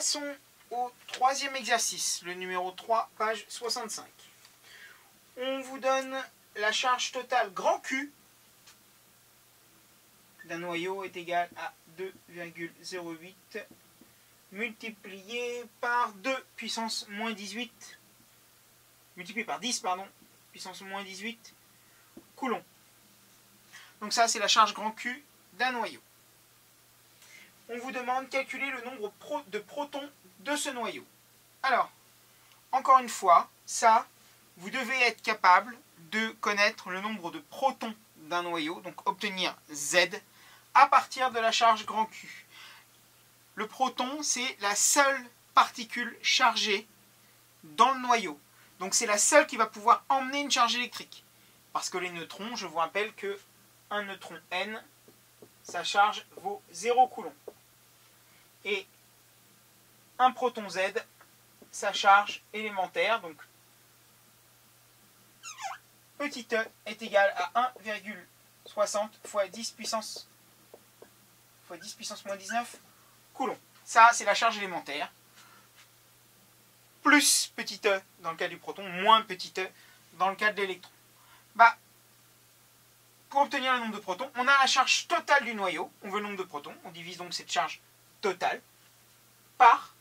Passons au troisième exercice, le numéro 3, page 65. On vous donne la charge totale grand Q d'un noyau est égal à 2,08 multiplié par 2 puissance moins 18, multiplié par 10, pardon, puissance moins 18 coulombs. Donc ça, c'est la charge grand Q d'un noyau. On vous demande de calculer le nombre de protons de ce noyau. Alors, encore une fois, ça, vous devez être capable de connaître le nombre de protons d'un noyau, donc obtenir Z, à partir de la charge grand Q. Le proton, c'est la seule particule chargée dans le noyau. Donc c'est la seule qui va pouvoir emmener une charge électrique. Parce que les neutrons, je vous rappelle que un neutron N, sa charge vaut 0 coulomb. Et un proton Z, sa charge élémentaire, donc petit e est égal à 1,60 fois 10 puissance moins 19 coulombs. Ça, c'est la charge élémentaire. Plus petit e dans le cas du proton, moins petit e dans le cas de l'électron. Pour obtenir le nombre de protons, on a la charge totale du noyau. On veut le nombre de protons. On divise donc cette charge totale par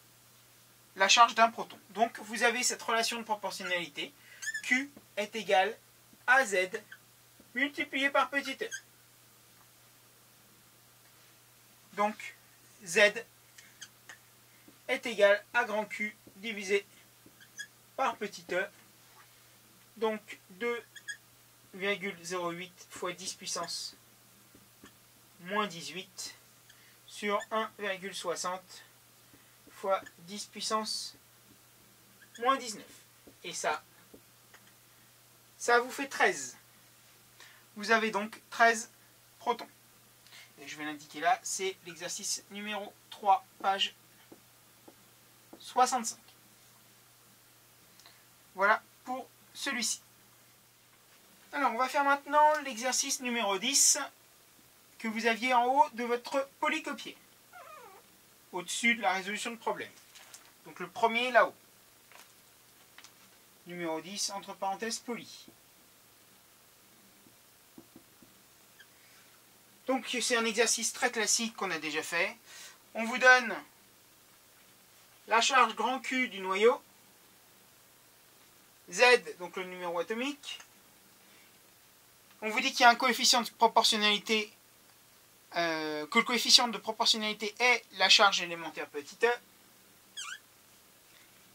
la charge d'un proton. Donc, vous avez cette relation de proportionnalité. Q est égal à Z multiplié par petit e. Donc, Z est égal à grand Q divisé par petit e. Donc, 2,08 fois 10 puissance moins 18 sur 1,60 fois 10 puissance moins 19. Et ça vous fait 13. Vous avez donc 13 protons. Et je vais l'indiquer là, c'est l'exercice numéro 3, page 65. Voilà pour celui-ci. Alors, on va faire maintenant l'exercice numéro 10 que vous aviez en haut de votre polycopier, au-dessus de la résolution de problème. Donc le premier là-haut. Numéro 10, entre parenthèses, poly. Donc c'est un exercice très classique qu'on a déjà fait. On vous donne la charge grand Q du noyau, Z, donc le numéro atomique. On vous dit qu'il y a un coefficient de proportionnalité, que le coefficient de proportionnalité est la charge élémentaire petit e.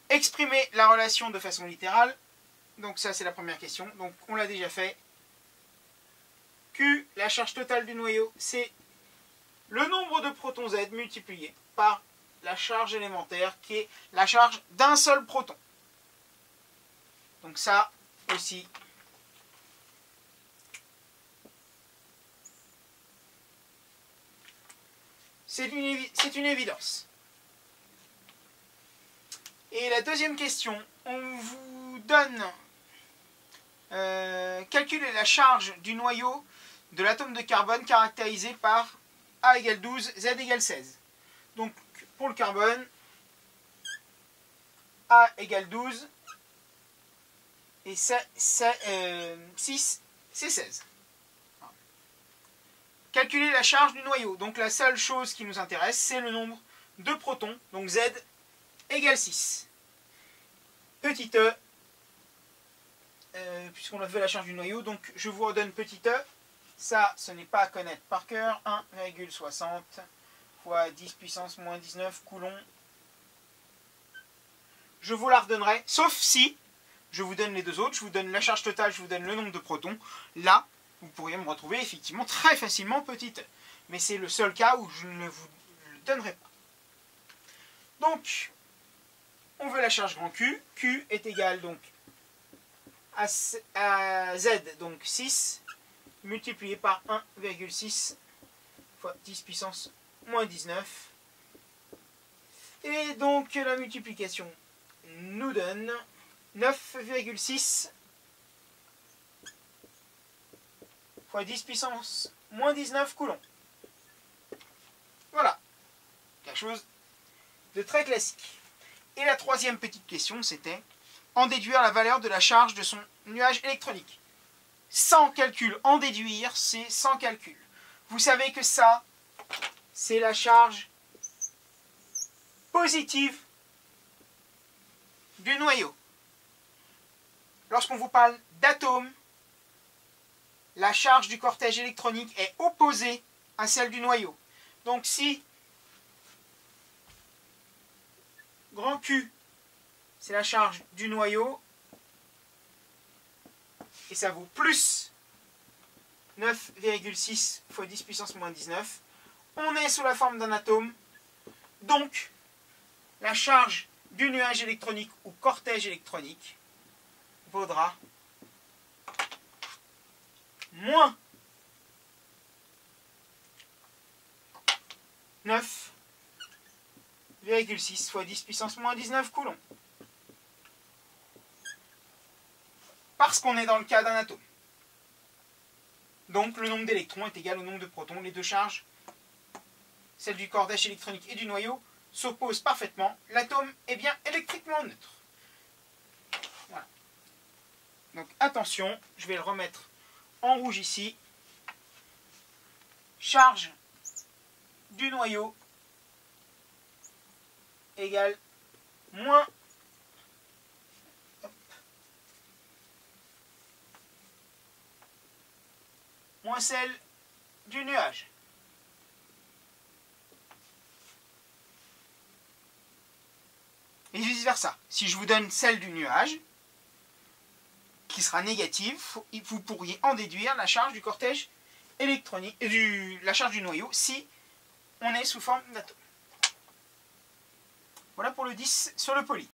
Exprimez la relation de façon littérale. Donc ça, c'est la première question. Donc on l'a déjà fait. Q, la charge totale du noyau, c'est le nombre de protons Z multiplié par la charge élémentaire, qui est la charge d'un seul proton. Donc ça aussi, c'est une évidence. Et la deuxième question, on vous donne calculer la charge du noyau de l'atome de carbone caractérisé par A égale 12, Z égale 16. Donc pour le carbone, A égale 12 et 6, c'est 16. Calculer la charge du noyau. Donc la seule chose qui nous intéresse, c'est le nombre de protons. Donc Z égale 6. Petit e, puisqu'on a fait la charge du noyau, donc je vous redonne petit e. Ça, ce n'est pas à connaître par cœur. 1,60 fois 10 puissance moins 19 coulombs. Je vous la redonnerai, sauf si je vous donne les deux autres. Je vous donne la charge totale, je vous donne le nombre de protons. Là, vous pourriez me retrouver effectivement très facilement petit e. Mais c'est le seul cas où je ne vous le donnerai pas. Donc, on veut la charge grand Q. Q est égal donc à Z, donc 6, multiplié par 1,6 fois 10 puissance moins 19. Et donc la multiplication nous donne 9,6 fois 10 puissance moins 19 coulombs. Voilà. Quelque chose de très classique. Et la troisième petite question, c'était en déduire la valeur de la charge de son nuage électronique. Sans calcul, en déduire, c'est sans calcul. Vous savez que ça, c'est la charge positive du noyau. Lorsqu'on vous parle d'atomes, la charge du cortège électronique est opposée à celle du noyau. Donc si grand Q, c'est la charge du noyau, et ça vaut plus 9,6 fois 10 puissance moins 19, on est sous la forme d'un atome, donc la charge du nuage électronique ou cortège électronique vaudra moins 9,6 fois 10 puissance moins 19 coulombs. Parce qu'on est dans le cas d'un atome. Donc le nombre d'électrons est égal au nombre de protons. Les deux charges, celle du cortège électronique et du noyau, s'opposent parfaitement. L'atome est bien électriquement neutre. Voilà. Donc attention, je vais le remettre en rouge ici. Charge du noyau égale moins celle du nuage. Et vice versa. Si je vous donne celle du nuage, qui sera négative, vous pourriez en déduire la charge du cortège électronique, la charge du noyau, si on est sous forme d'atome. Voilà pour le 10 sur le poly.